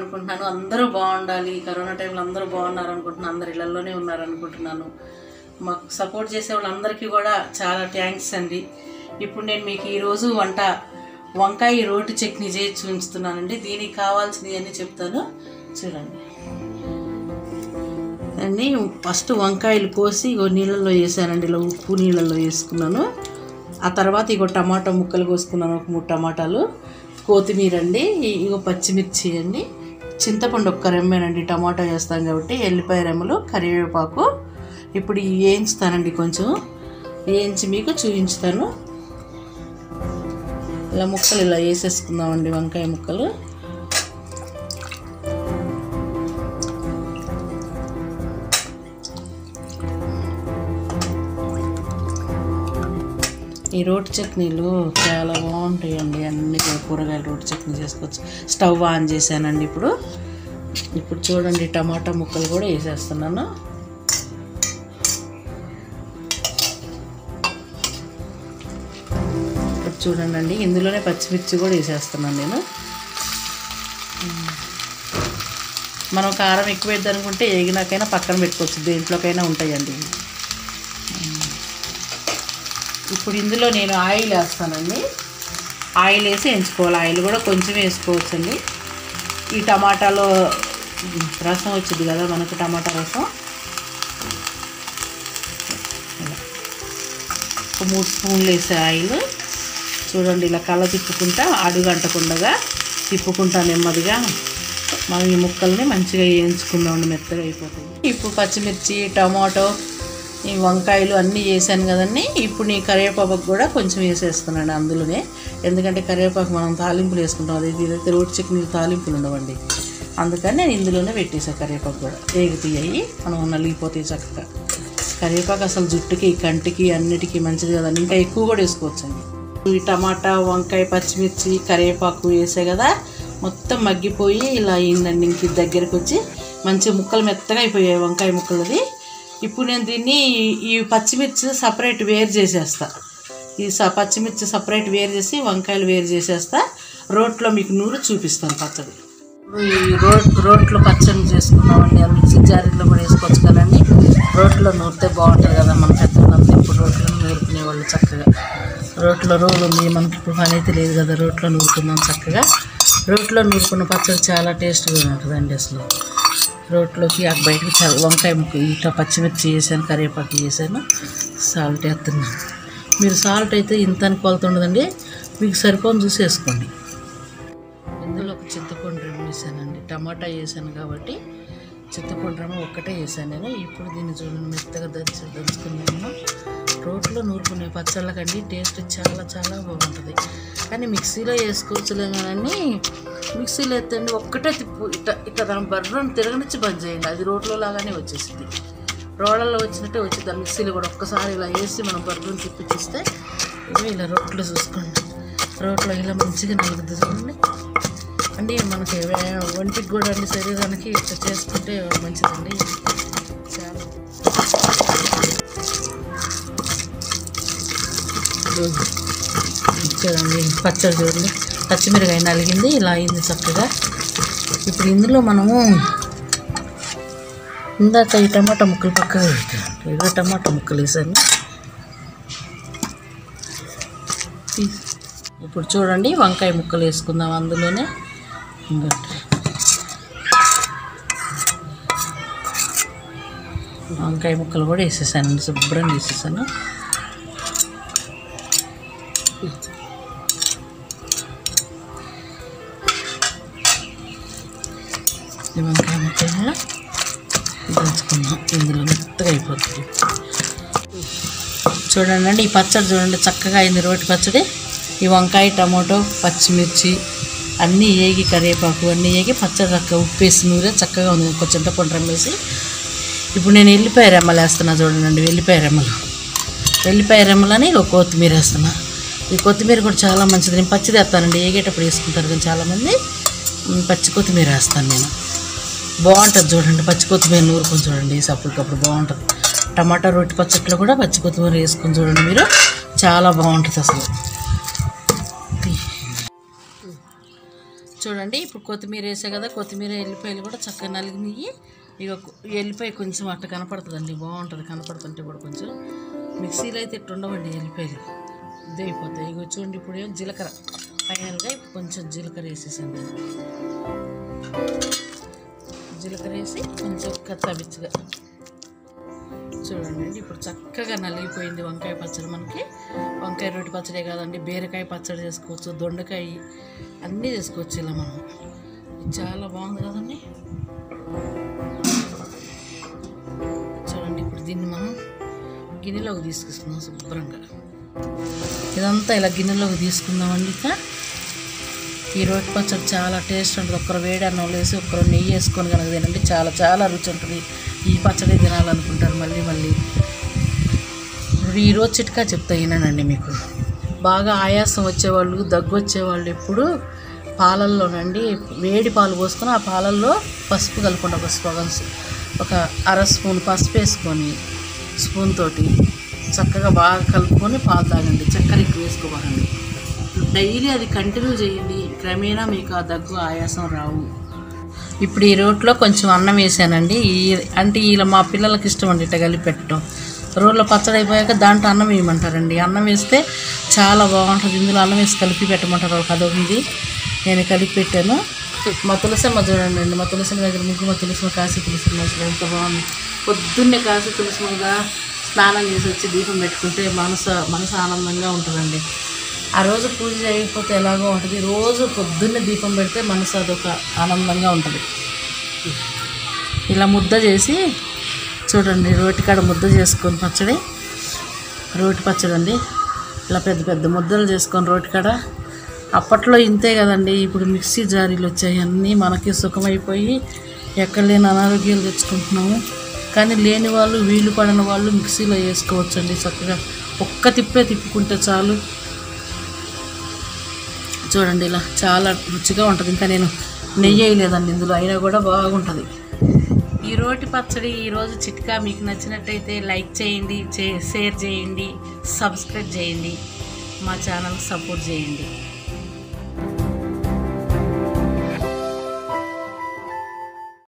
అనుకుంటున్నాను. అందరూ బాగుండాలి. కరోనా టైంలో అందరూ బాగున్నారు అనుకుంటున్నాను. అందరు ఇళ్లలోనే ఉన్నారు అనుకుంటున్నాను. మాకు సపోర్ట్ చేసే వాళ్ళందరికీ కూడా చాలా థ్యాంక్స్ అండి. ఇప్పుడు నేను మీకు ఈరోజు వంకాయ రోటి చట్నీ చేసి చూపిస్తున్నానండి. దీనికి కావాల్సినవి అన్నీ చెప్తాను, చూడండి అండి. ఫస్ట్ వంకాయలు కోసి ఇగో నీళ్ళల్లో వేసానండి. ఇలా ఉప్పు నీళ్ళల్లో వేసుకున్నాను. ఆ తర్వాత ఇగో టమాటా ముక్కలు కోసుకున్నాను, ఒక 3 టమాటాలు, కొత్తిమీర అండి, ఇగో పచ్చిమిర్చి అండి, చింతపండు ఒక్క రెమ్మేనండి, టమాటా వేస్తాం కాబట్టి, ఎల్లిపాయ రెమ్మలు, కరివేపాకు. ఇప్పుడు వేయించుతానండి, కొంచెం వేయించి మీకు చూపించుతాను. ఇలా ముక్కలు ఇలా వేసేసుకుందామండి, వంకాయ ముక్కలు. ఈ రోటి చట్నీలు చాలా బాగుంటాయండి. అన్ని కూరగాయల రోటి చట్నీ చేసుకోవచ్చు. స్టవ్ ఆన్ చేశానండి. ఇప్పుడు చూడండి, టమాటా ముక్కలు కూడా వేసేస్తున్నాను. ఇప్పుడు చూడండి, ఇందులోనే పచ్చిమిర్చి కూడా వేసేస్తున్నాను నేను. మనం కారం ఎక్కువ వేద్దామనుకుంటే ఏగినాకైనా పక్కన పెట్టుకోవచ్చు, దేంట్లోకైనా ఉంటాయండి. ఇప్పుడు ఇందులో నేను ఆయిల్ వేస్తానండి. ఆయిల్ వేసి ఎంచుకోవాలి. ఆయిల్ కూడా కొంచెం వేసుకోవచ్చండి. ఈ టమాటాలో రసం వచ్చింది కదా మనకు, టమాటా రసం ఒక 3 స్పూన్లు వేసే ఆయిల్. చూడండి, ఇలా కళ్ళ తిప్పుకుంటా, అడుగంటకుండా తిప్పుకుంటా నెమ్మదిగా మనం ఈ ముక్కల్ని మంచిగా వేయించుకుందామండి, మెత్తగా అయిపోతాయి. ఇప్పుడు పచ్చిమిర్చి, టమాటో, ఈ వంకాయలు అన్నీ వేసాను కదండి. ఇప్పుడు నీ కరివేపాకు కూడా కొంచెం వేసేస్తున్నాను అందులోనే. ఎందుకంటే కరివేపాకు మనం తాలింపులు వేసుకుంటాం, ఇదైతే రోటి చట్నీలు తాలింపులు ఉండవండి. అందుకని నేను ఇందులోనే పెట్టేసాను. కరివేపాకు కూడా వేగుతాయి, మనం నలిగిపోతాయి చక్కగా. కరివేపాకు అసలు జుట్టుకి, కంటికి, అన్నిటికీ మంచిది కదండి. ఇంకా ఎక్కువ కూడా వేసుకోవచ్చండి. ఈ టమాటా, వంకాయ, పచ్చిమిర్చి, కరివేపాకు వేసే కదా, మొత్తం మగ్గిపోయి ఇలా అయిందండి. ఇంక దగ్గరికి వచ్చి మంచి ముక్కలు మెత్తగా అయిపోయాయి వంకాయ ముక్కలది. ఇప్పుడు నేను దీన్ని ఈ పచ్చిమిర్చి సపరేట్ వేరు చేసేస్తా. ఈ పచ్చిమిర్చి సపరేట్ వేరు చేసి వంకాయలు వేరు చేసేస్తా. రోట్లో మీకు నూరు చూపిస్తాను పచ్చడి. ఈ రోట్లో పచ్చడి చేసుకున్నామండి. ఆ మిక్సీ జారీలో కూడా వేసుకోవచ్చు కదండి. రోట్లో నూరితే బాగుంటుంది కదా, మన పెద్దలంతా ఇప్పుడు రోట్లో నూరుకునేవాళ్ళు చక్కగా. రోట్లో రోలు ఉంది, మనకి ఇప్పుడు పని అయితే లేదు కదా, రోట్లో నూరుకుందాం చక్కగా. రోట్లో నూరుకున్న పచ్చడి చాలా టేస్ట్గా ఉంటుందండి. అసలు రోట్లోకి బయటకు వంకాయ ముక్క, ఇట్లా పచ్చిమిర్చి వేసాను, కరివేపాకు వేసాను, సాల్ట్ వేస్తున్నాను. మీరు సాల్ట్ అయితే ఇంత అని కొలత ఉండదండి, మీకు సరిపోని చూసి వేసుకోండి. ఇందులో ఒక చింతపండు రెమ్మ వేసానండి. టమాటా వేసాను కాబట్టి చింతపండు రెమ్మ ఒక్కటే వేసాను నేను. ఇప్పుడు దీన్ని చూడండి, మెత్తగా దంచుకున్నాను. రోట్లో నూరుకునే పచ్చళ్ళకండి టేస్ట్ చాలా చాలా బాగుంటుంది. కానీ మిక్సీలో వేసుకోవచ్చులే కానీ, మిక్సీలో ఎత్తండి ఒక్కటే తిప్పు, ఇట్లా దాని బర్రను తిరగనిచ్చి బంద్ చేయండి, అది రోట్లో లాగానే వచ్చేసింది. రోళ్ళల్లో వచ్చినట్టే వచ్చింది. మిక్సీలో కూడా ఒక్కసారి ఇలా వేసి మనం బర్రను తిప్పి తీస్తే ఇలా రోట్లో చూసుకోండి. రోట్లో ఇలా మంచిగా నలుగుతుంది చూడండి. అంటే మనకి ఒంటికి కూడా అండి, శరీరానికి ఇట్లా చేసుకుంటే మంచిదండి. చాలా చూడండి, పచ్చడి చూడండి, పచ్చిమిరకాయ నలిగింది, ఇలా అయింది చక్కగా. ఇప్పుడు ఇందులో మనము ఇందాక ఈ టమాటా ముక్కలు పక్కగా పెట్టాను. ఇలా టమాటా ముక్కలు వేసాను. ఇప్పుడు చూడండి, వంకాయ ముక్కలు వేసుకుందాం అందులోనే. వంకాయ ముక్కలు కూడా వేసేసాను, శుభ్రంగా వేసేసాను. వంకాయ ముక్కలు దంచుకుందాం, ఇందులో మెత్తగా అయిపోతుంది. చూడండి, ఈ పచ్చడి చూడండి చక్కగా అయింది, రోటి పచ్చడి. ఈ వంకాయ, టమాటో, పచ్చిమిర్చి అన్నీ వేగి, కరివేపాకు అన్నీ వేగి పచ్చడి చక్కగా ఉప్పేసి నూరే చక్కగా ఉంది. కొంచెం చింతపండు రమ్మేసి ఇప్పుడు నేను ఎల్లిపాయ రెమ్మలు వేస్తున్నా చూడండి. ఎల్లిపాయ రెమ్మలని ఒక కొత్తిమీర వేస్తున్నా. ఈ కొత్తిమీర కూడా చాలా మంచిది. నేను పచ్చిది వేస్తానండి, వేగేటప్పుడు వేసుకుంటారు కానీ చాలామంది. పచ్చి కొత్తిమీర వేస్తాను నేను, బాగుంటుంది చూడండి. పచ్చి కొత్తిమీర నూరుకొని చూడండి, అప్పటికప్పుడు బాగుంటుంది. టమాటా రోటి పచ్చట్లో కూడా పచ్చి కొత్తిమీర వేసుకొని చూడండి మీరు, చాలా బాగుంటుంది అసలు. చూడండి ఇప్పుడు కొత్తిమీర వేసా కదా, కొత్తిమీర ఎల్లిపాయలు కూడా చక్కగా నలిగినాయి. ఇక ఎల్లిపాయ కొంచెం అట్ట కనపడుతుందండి, బాగుంటుంది కనపడుతుంటే కూడా. కొంచెం మిక్సీలో అయితే ఇట్టు ఉండవండి ఎల్లిపాయలు, ఇది అయిపోతాయి. ఇక చూడండి ఇప్పుడు ఏం జీలకర్ర, ఫైనల్గా ఇప్పుడు కొంచెం జీలకర్ర వేసేసండి. జీలకర్ర వేసి కొంచెం కచ్చాబిచ్చుగా చూడండి. ఇప్పుడు చక్కగా నలిగిపోయింది వంకాయ పచ్చడి. మనకి వంకాయ రోటి పచ్చడే కాదండి, బీరకాయ పచ్చడి చేసుకోవచ్చు, దొండకాయ అన్నీ చేసుకోవచ్చు ఇలా మనం. చాలా బాగుంది కదండి. చూడండి ఇప్పుడు దీన్ని మనం గిన్నెలోకి తీసుకుందాం శుభ్రంగా. ఇదంతా ఇలా గిన్నెలోకి తీసుకుందామండి. ఇక ఈ రోటి పచ్చడి చాలా టేస్ట్ ఉంటుంది. ఒక్కరు వేడి అన్నంలో వేసి ఒక్కరు నెయ్యి వేసుకొని కనుక తినండి, చాలా చాలా రుచి ఉంటుంది. ఈ పచ్చడి తినాలనుకుంటారు మళ్ళీ మళ్ళీ. ఇప్పుడు ఈరోజు చిట్కా చెప్తా వినండి. మీకు బాగా ఆయాసం వచ్చేవాళ్ళు, దగ్గు వచ్చేవాళ్ళు ఎప్పుడు పాలల్లోనండి వేడి పాలు పోసుకొని ఆ పాలల్లో పసుపు కలుపుకోండి. ఒక అర స్పూన్ పసుపు వేసుకొని స్పూన్ తోటి చక్కగా బాగా కలుపుకొని పాలు తాగండి. చక్కెర ఎక్కువ వేసుకోవాలండి. డైలీ అది కంటిన్యూ చేయండి, క్రమేణా మీకు ఆ దగ్గు ఆయాసం రావు. ఇప్పుడు ఈ రోట్లో కొంచెం అన్నం వేసానండి. అంటే ఇలా మా పిల్లలకి ఇష్టం అండి ఇట్లా కలిపి పెట్టడం. రోట్లో పచ్చడి అయిపోయాక దాంట్లో అన్నం వేయమంటారండి. అన్నం వేస్తే చాలా బాగుంటుంది. ఇందులో అన్నం వేసి కలిపి పెట్టమంటారు. అదొకటి నేను కలిపి పెట్టాను. మా తులసమ్మ చూడండి, మా తులసమ్మ దగ్గర ముగ్గు, మా తులసమ్మ కాశీ తులసమ్మ అసలు ఎంత బాగుంది. పొద్దున్నే కాశీ తులసమ్మగా స్నానం చేసి వచ్చి దీపం పెట్టుకుంటే మనసు ఆనందంగా ఉంటుందండి. ఆ రోజు పూజ చేయకపోతే ఎలాగో ఉంటుంది. రోజు పొద్దున్నే దీపం పెడితే మనసు అదొక ఆనందంగా ఉంటుంది. ఇలా ముద్ద చేసి చూడండి, రోటికాడ ముద్ద చేసుకొని పచ్చడి, రోటి పచ్చడి అండి. ఇలా పెద్ద పెద్ద ముద్దలు చేసుకొని రోటికాడ. అప్పట్లో ఇంతే కదండి. ఇప్పుడు మిక్సీ జారీలు వచ్చాయి, అన్నీ మనకి సుఖమైపోయి ఎక్కడ లేని అనారోగ్యాలు తెచ్చుకుంటున్నాము. కానీ లేని వాళ్ళు, వీలు పడిన వాళ్ళు మిక్సీలో వేసుకోవచ్చండి. చక్కగా ఒక్క తిప్పే తిప్పుకుంటే చాలు. చూడండి ఇలా చాలా రుచిగా ఉంటుంది. ఇంకా నేను నెయ్యి వేయలేదండి ఇందులో, అయినా కూడా బాగుంటుంది. ఈ రోటి పచ్చడి ఈరోజు చిట్కా మీకు నచ్చినట్టయితే లైక్ చేయండి, షేర్ చేయండి, సబ్స్క్రైబ్ చేయండి, మా ఛానల్కి సపోర్ట్ చేయండి.